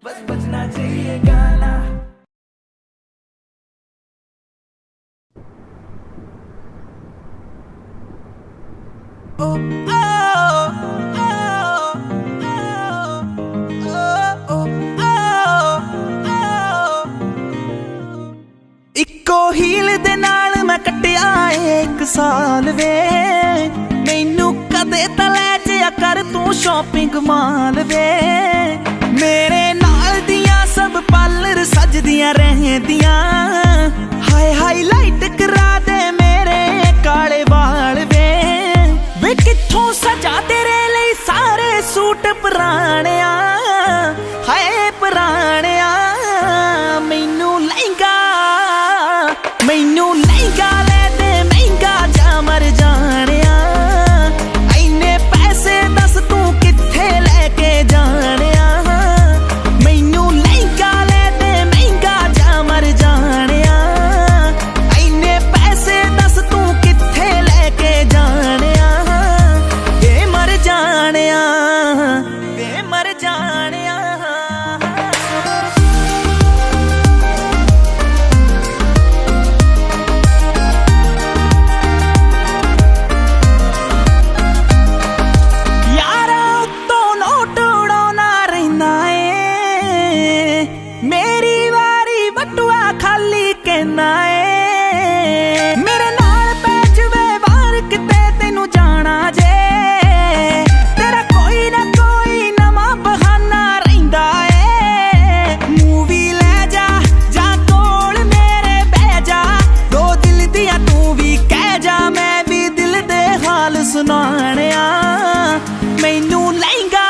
बस बजना चाहिए गाना। ओ, ओ, ओ, ओ, ओ, इक्को हील दे नाल मैं कट्टिया 1 साल वे मैनू कदे तां लै जिया कर तू शॉपिंग माल वे मेरे नाल दियां सब पार्लर सजदियां रहदियां हाय हाईलाइट करा दे मेरे काले वाल वे कित्थों सजा तेरे लिए सारे सूट पुराणिया हाय पुराणिया मैनू लहंगा ले दे महंगा जा मर जानिया इन्ने पैसे दस तू कित्थे लेके जानिया मैनू लहंगा ले दे महंगा जा मर जानिया इन्ने पैसे दस तू कित्थे लेके जानिया मर जानिया यारा उत्तों नोट उड़ाउणा रहिंदा ए मेरी वारी बटुआ खाली कहना ए मेरे नाल पै जवे वार किते तैनू जाना जे सुनाणिया मैनू लहंगा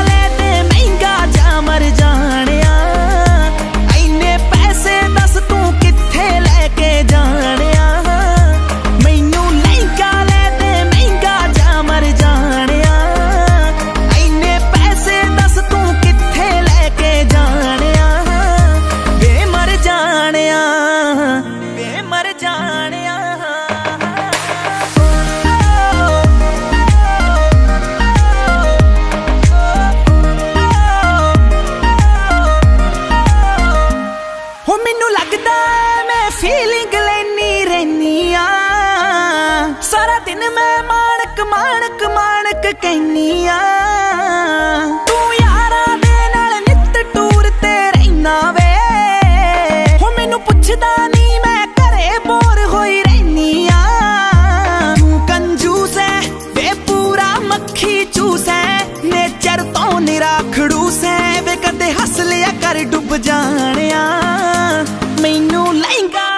ले दे महंगा जा मर जानिया इन्ने पैसे दस तू कित्थे लेके जानिया मैनू लहंगा ले दे महंगा जा मर जानिया इन्ने पैसे दस तू कित्थे लेके जानिया वे मर जानिया फीलिंग लेनी रहनी सारा दिन मैं माणक कहनी तू यारा दे नाल नित टूर ते रहना वे हो मैनू पुछदा नहीं मैं घरे बोर होई रहनी तू कंजूस है वे पूरा मक्खी चूस है नेचर तो निरा खड़ूस है वे कदे हस लिया कर डुब जानिया मैनू लहंगा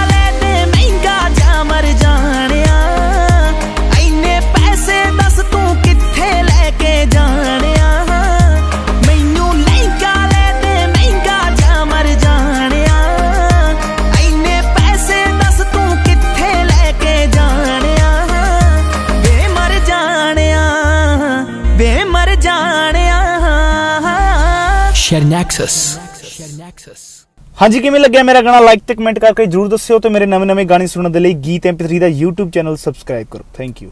ले दे महंगा जा मर जानिया इन्ने पैसे दस तू कित्थे लेके जानिया मैनू लहंगा ले दे महंगा जा मर जानिया इन्ने पैसे दस तू कित्थे लेके जानिया वे मर जानिया शेरनैक्सस। हाँ जी, किवें लग्या मेरा गाना? लाइक ते कमेंट करके जरूर दस्सिओ ते मेरे नवे गाने सुनने दे लई गीत MP3 दा YouTube चैनल सबसक्राइब करो। Thank you.